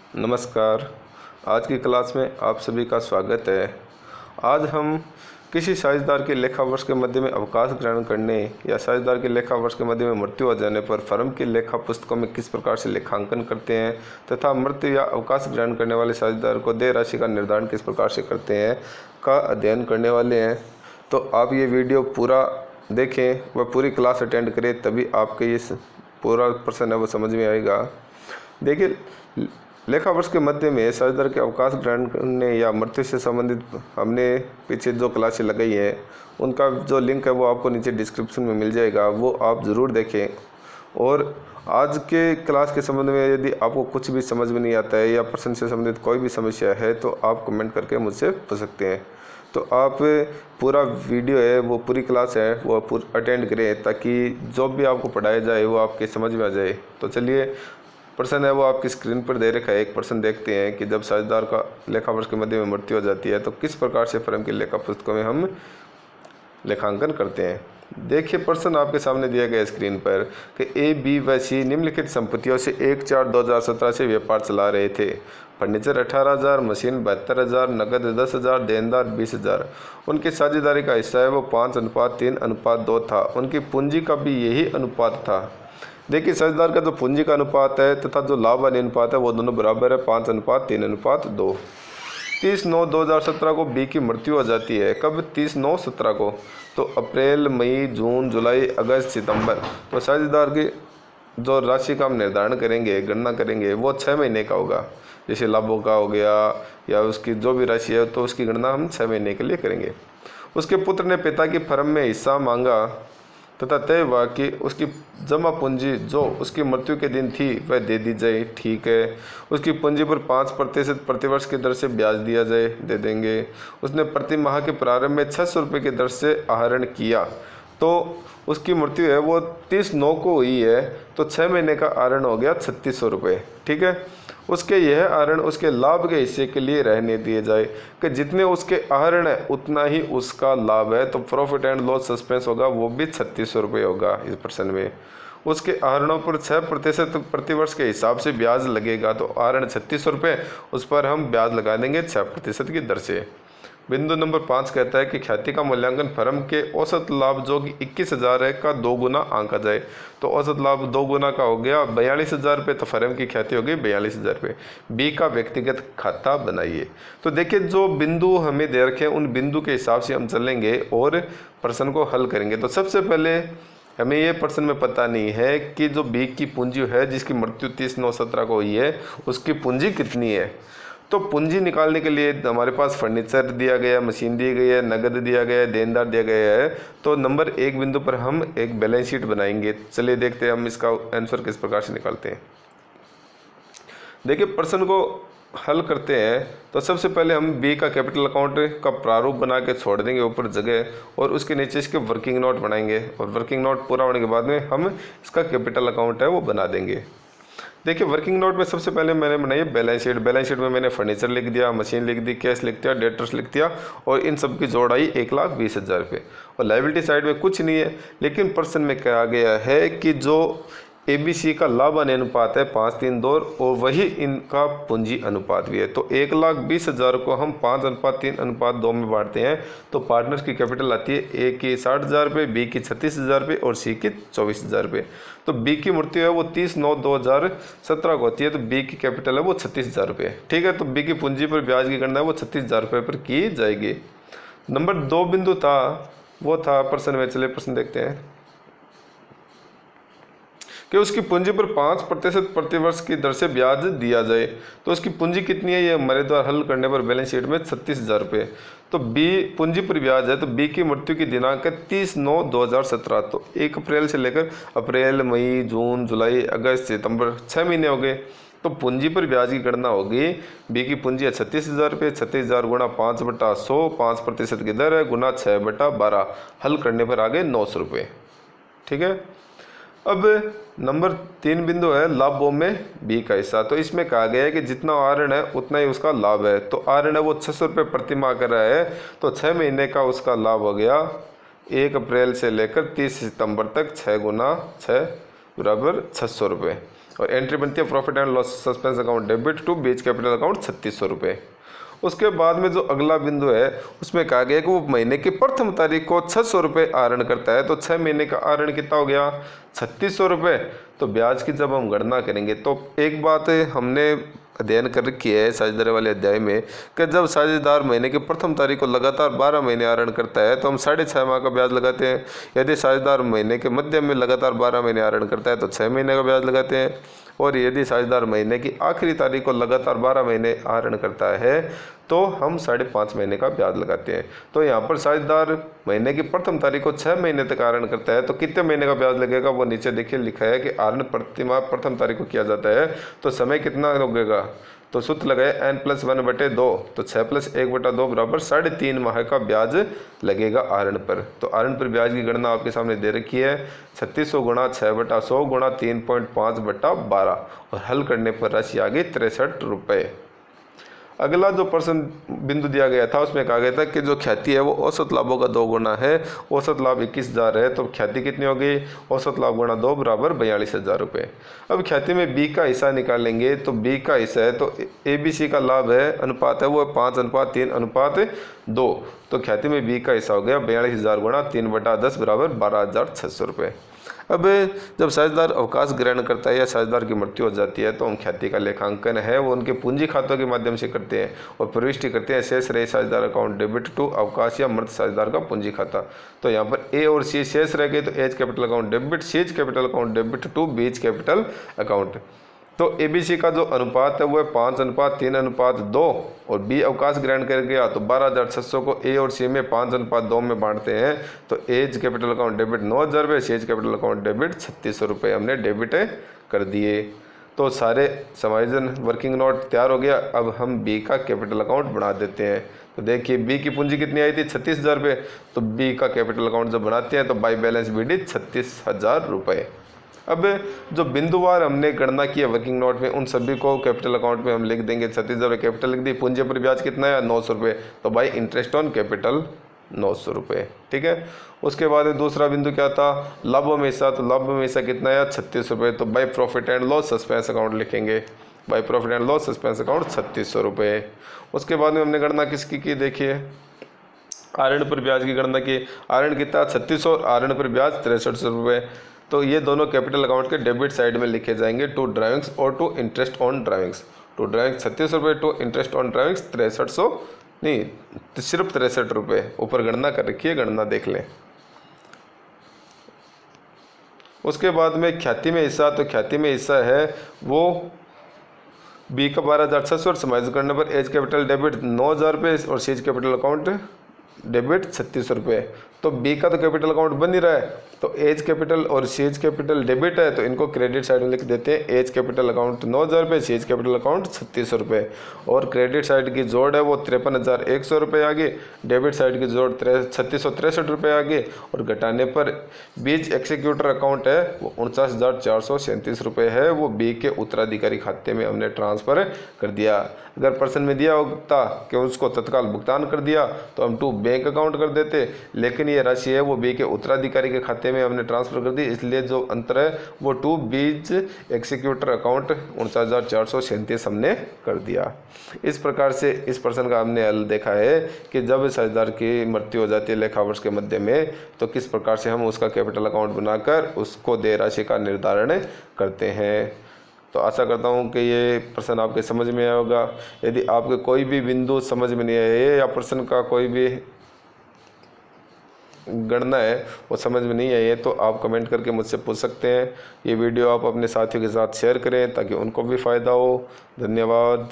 नमस्कार। आज की क्लास में आप सभी का स्वागत है। आज हम किसी साझेदार के लेखा वर्ष के मध्य में अवकाश ग्रहण करने या साझेदार के लेखा वर्ष के मध्य में मृत्यु हो जाने पर फर्म की लेखा पुस्तकों में किस प्रकार से लेखांकन करते हैं तथा मृत्यु या अवकाश ग्रहण करने वाले साझेदार को देय राशि का निर्धारण किस प्रकार से करते हैं का अध्ययन करने वाले हैं। तो आप ये वीडियो पूरा देखें व पूरी क्लास अटेंड करें, तभी आपके ये पूरा प्रश्न है वो समझ में आएगा। देखिए, लेखा वर्ष के मध्य में साझेदार के अवकाश ग्रहण करने या मृत्यु से संबंधित हमने पीछे जो क्लासें लगाई है उनका जो लिंक है वो आपको नीचे डिस्क्रिप्शन में मिल जाएगा, वो आप ज़रूर देखें। और आज के क्लास के संबंध में यदि आपको कुछ भी समझ में नहीं आता है या प्रश्न से संबंधित कोई भी समस्या है तो आप कमेंट करके मुझसे पूछ सकते हैं। तो आप पूरा वीडियो है वो पूरी क्लास है वो अटेंड करें ताकि जो भी आपको पढ़ाया जाए वो आपके समझ में आ जाए। तो चलिए, प्रश्न है वो आपकी स्क्रीन पर दे रखा है। एक प्रश्न देखते हैं कि जब साझेदार का लेखा वर्ष के मध्य में मृत्यु हो जाती है तो किस प्रकार से फर्म की लेखा पुस्तकों में हम लेखांकन करते हैं। देखिए, प्रश्न आपके सामने दिया गया स्क्रीन पर कि ए, बी व सी निम्नलिखित संपत्तियों से 1/4/2017 से व्यापार चला रहे थे। फर्नीचर 18,000, मशीन 72,000, नकद 10,000, देनदार 20,000। उनकी साझेदारी का हिस्सा है वो 5:3:2 था। उनकी पूंजी का भी यही अनुपात था। देखिए, साझेदार का जो पूंजी का अनुपात है तथा जो लाभ वाली अनुपात है वो दोनों बराबर है, 5:3:2। 30/9/2017 को बी की मृत्यु हो जाती है। कब? 30/9/17 को। तो अप्रैल, मई, जून, जुलाई, अगस्त, सितंबर। तो साझेदार की जो राशि का हम निर्धारण करेंगे, गणना करेंगे, वो 6 महीने का होगा। जैसे लाभों का हो गया या उसकी जो भी राशि है तो उसकी गणना हम 6 महीने के लिए करेंगे। उसके पुत्र ने पिता की फर्म में हिस्सा मांगा तथा तय हुआ कि उसकी जमा पूंजी जो उसकी मृत्यु के दिन थी वह दे दी जाए। ठीक है। उसकी पूंजी पर 5% प्रतिवर्ष की दर से ब्याज दिया जाए, दे देंगे। उसने प्रति माह के प्रारंभ में 600 रुपये की दर से आहरण किया तो उसकी मृत्यु है वो 30/9 को हुई है, तो 6 महीने का आहरण हो गया 3600 रुपये। ठीक है। उसके यह आहरण उसके लाभ के हिस्से के लिए रहने दिए जाए कि जितने उसके आहरण है उतना ही उसका लाभ है। तो प्रॉफिट एंड लॉस सस्पेंस होगा वो भी 3600 रुपये होगा। इस प्रश्न में उसके आहरणों पर 6% प्रतिवर्ष के हिसाब से ब्याज लगेगा। तो आहरण 3600 रुपये, उस पर हम ब्याज लगा देंगे 6% की दर से। बिंदु नंबर 5 कहता है कि ख्याति का मूल्यांकन फर्म के औसत लाभ जो कि 21,000 है का 2 गुना आंका जाए। तो औसत लाभ 2 गुना का हो गया 42,000 रुपये, तो फर्म की ख्याति हो गई 42,000 रुपये। बी का व्यक्तिगत खाता बनाइए। तो देखिए, जो बिंदु हमें दे रखे हैं उन बिंदु के हिसाब से हम चलेंगे और प्रश्न को हल करेंगे। तो सबसे पहले हमें ये प्रश्न में पता नहीं है कि जो बी की पूंजी है जिसकी मृत्यु 30/9/17 को हुई है उसकी पूंजी कितनी है। तो पूंजी निकालने के लिए हमारे पास फर्नीचर दिया गया, मशीन दी गई है, नगद दिया गया है, देनदार दिया गया है। तो नंबर 1 बिंदु पर हम एक बैलेंस शीट बनाएंगे। चलिए देखते हैं हम इसका आंसर किस प्रकार से निकालते हैं। देखिए, प्रश्न को हल करते हैं तो सबसे पहले हम बी का कैपिटल अकाउंट का प्रारूप बना के छोड़ देंगे ऊपर जगह, और उसके नीचे इसके वर्किंग नोट बनाएंगे। और वर्किंग नोट पूरा होने के बाद में हम इसका कैपिटल अकाउंट है वो बना देंगे। देखिए, वर्किंग नोट में सबसे पहले मैंने बनाई बैलेंस शीट। बैलेंस शीट में मैंने फर्नीचर लिख दिया, मशीन लिख दी, कैश लिख दिया, डेटर्स लिख दिया, और इन सब की जोड़ आई 1,20,000 रुपये। और लायबिलिटी साइड में कुछ नहीं है, लेकिन प्रश्न में कहा गया है कि जो ABC का लाभ हानि अनुपात है 5:3:2 और वही इनका पूंजी अनुपात भी है। तो 1,20,000 को हम 5:3:2 में बांटते हैं तो पार्टनर्स की कैपिटल आती है A की 60,000 रुपये, B की 36,000 रुपये और C की 24,000 रुपये। तो B की मृत्यु है वो 30/9/2017 को होती है, तो B की कैपिटल है वो 36,000 रुपये। ठीक है। तो B की पूंजी पर ब्याज की गणना है वो 36,000 रुपये पर की जाएगी। नंबर 2 बिंदु था वो था प्रश्न में। चलिए प्रश्न देखते हैं कि उसकी पूंजी पर 5% प्रतिवर्ष की दर से ब्याज दिया जाए। तो उसकी पूंजी कितनी है ये हमारे द्वारा हल करने पर बैलेंस शीट में 36,000 रुपये। तो बी पूंजी पर ब्याज है, तो बी की मृत्यु की दिनांक है 30/9/2017। तो 1 अप्रैल से लेकर अप्रैल, मई, जून, जुलाई, अगस्त, सितंबर 6 महीने हो गए। तो पूंजी पर ब्याज की गणना होगी। बी की पूंजी है 36,000 रुपये, 36,000 गुणा 5/100, 5% की दर है, गुना 6/12। हल करने पर आ गए 900 रुपये। ठीक है। अब नंबर 3 बिंदु है लाभों में बी का हिस्सा। तो इसमें कहा गया है कि जितना आहरण है उतना ही उसका लाभ है। तो आहरण है वो 600 रुपये प्रति माह कर रहा है, तो 6 महीने का उसका लाभ हो गया 1 अप्रैल से लेकर 30 सितंबर तक 6 गुना 6 बराबर 600 रुपये। और एंट्री बनती है profit and loss suspense account debit to B's capital account 3600 रुपये। उसके बाद में जो अगला बिंदु है उसमें कहा गया कि वो महीने की प्रथम तारीख को 600 रुपये आहरण करता है। तो 6 महीने का आहरण कितना हो गया 3600 रुपये। तो ब्याज की जब हम गणना करेंगे तो एक बात हमने अध्ययन कर रखी है साझेदारी वाले अध्याय में कि जब साझेदार महीने की प्रथम तारीख को लगातार 12 महीने आहरण करता है तो हम 6.5 माह का ब्याज लगाते हैं। यदि साझेदार महीने के मध्य में लगातार 12 महीने आहरण करता है तो 6 महीने का ब्याज लगाते हैं। और यदि साझेदार महीने की आखिरी तारीख को लगातार 12 महीने आहरण करता है तो हम 5.5 महीने का ब्याज लगाते हैं। तो यहाँ पर साझेदार महीने की प्रथम तारीख को 6 महीने तक आहरण करता है तो कितने महीने का ब्याज लगेगा वो नीचे देखिए लिखा है कि आहरण प्रतिमाह प्रथम तारीख को किया जाता है तो समय कितना लगेगा। तो सूत्र लगाए n+1/2 तो 6+1/2 बराबर 3.5 माह का ब्याज लगेगा आहरण पर। तो आहरण पर ब्याज की गणना आपके सामने दे रखी है 3600 गुणा 6/100 गुणा 3.5/12 और हल करने पर राशि आ गई 63 रुपये। अगला जो प्रश्न बिंदु दिया गया था उसमें कहा गया था कि जो ख्याति है वो औसत लाभों का 2 गुना है। औसत लाभ 21,000 है तो ख्याति कितनी हो गई औसत लाभ गुणा 2 बराबर 42,000 रुपये। अब ख्याति में बी का हिस्सा निकालेंगे तो बी का हिस्सा है तो ABC का लाभ है अनुपात है वो 5:3:2। तो ख्याति में बी का हिस्सा हो गया 42,000 गुणा 3/10 बराबर 12,600 रुपये। अब जब साझेदार अवकाश ग्रहण करता है या साझेदार की मृत्यु हो जाती है तो हम ख्याति का लेखांकन है वो उनके पूंजी खातों के माध्यम से करते हैं और प्रविष्टि करते हैं शेष रहे साझेदार अकाउंट डेबिट टू अवकाश या मृत साझेदार का पूंजी खाता। तो यहाँ पर ए और सी शेष रह गए तो as capital account debit C's capital account debit to B's capital account. तो ABC का जो अनुपात है वो है 5:3:2 और बी अवकाश ग्रहण कर गया तो 12,600 को ए और सी में 5:2 में बांटते हैं। तो एज कैपिटल अकाउंट डेबिट 9,000 रुपये सीज कैपिटल अकाउंट डेबिट 3600 रुपये हमने डेबिट कर दिए। तो सारे समायोजन वर्किंग नोट तैयार हो गया। अब हम बी का कैपिटल अकाउंट बना देते हैं। तो देखिए बी की पूंजी कितनी आई थी 36,000 रुपये। तो बी का कैपिटल अकाउंट जब बनाते हैं तो बाई बैलेंस BD 36,000 रुपये। अब जो बिंदुवार हमने गणना की है वर्किंग नोट में उन सभी को कैपिटल अकाउंट में हम लिख देंगे। 36,000 रुपये कैपिटल लिख दी। पूंजी पर ब्याज कितना है 900 रुपये तो बाई इंटरेस्ट ऑन कैपिटल 900 रुपये। ठीक है। उसके बाद दूसरा बिंदु क्या था लाभों में हिस्सा। तो लाभों में हिस्सा कितना है 36 रुपये तो by profit and loss suspense account लिखेंगे। By profit and loss suspense account 3600 रुपये। उसके बाद में हमने गणना किसकी की देखिए आहरण पर ब्याज की गणना की। आहरण कितना 3600 और आहरण पर ब्याज 6300 रुपये। तो ये दोनों कैपिटल अकाउंट के डेबिट साइड में लिखे जाएंगे टू ड्राइविंग्स और टू इंटरेस्ट ऑन ड्राइविंग्स। टू ड्राइविंग्स 3600 रुपये टू इंटरेस्ट ऑन ड्राइविंग्स 6300 नहीं सिर्फ 63 रुपये। ऊपर गणना कर रखी है गणना देख लें। उसके बाद में ख्याति में हिस्सा। तो ख्याति में हिस्सा है वो बी का 12,600 और समायोजन करने पर एज कैपिटल डेबिट 9,000 रुपये और सीज कैपिटल अकाउंट डेबिट 3600 रुपये। तो बी का तो कैपिटल अकाउंट बन ही रहा है तो एज कैपिटल और सीज कैपिटल डेबिट है तो इनको क्रेडिट साइड में लिख देते हैं। एज कैपिटल अकाउंट 9,000 रुपये सीज कैपिटल अकाउंट 3600 रुपये और क्रेडिट साइड की जोड़ है वो 53,100 रुपये आ गई। डेबिट साइड की जोड़ 3663 रुपये आ गई और घटाने पर बीच एक्सिक्यूटर अकाउंट है वो 49,437 रुपये है वो बी के उत्तराधिकारी खाते में हमने ट्रांसफ़र कर दिया। अगर पर्सन में दिया होता कि उसको तत्काल भुगतान कर दिया तो हम टू बैंक अकाउंट कर देते लेकिन ये राशि है वो बी के उत्तराधिकारी के खाते में हमने ट्रांसफ़र कर दी इसलिए जो अंतर है वो टू बीच एक्सिक्यूटर अकाउंट 49,437 हमने कर दिया। इस प्रकार से इस प्रश्न का हमने हल देखा है कि जब साझेदार की मृत्यु हो जाती है लेखा वर्ष के मध्य में तो किस प्रकार से हम उसका कैपिटल अकाउंट बनाकर उसको देय राशि का निर्धारण करते हैं। तो आशा करता हूँ कि ये प्रश्न आपके समझ में आया होगा। यदि आपके कोई भी बिंदु समझ में नहीं आए या प्रश्न का कोई भी गणना है वो समझ में नहीं आई है तो आप कमेंट करके मुझसे पूछ सकते हैं। ये वीडियो आप अपने साथियों के साथ शेयर करें ताकि उनको भी फ़ायदा हो। धन्यवाद।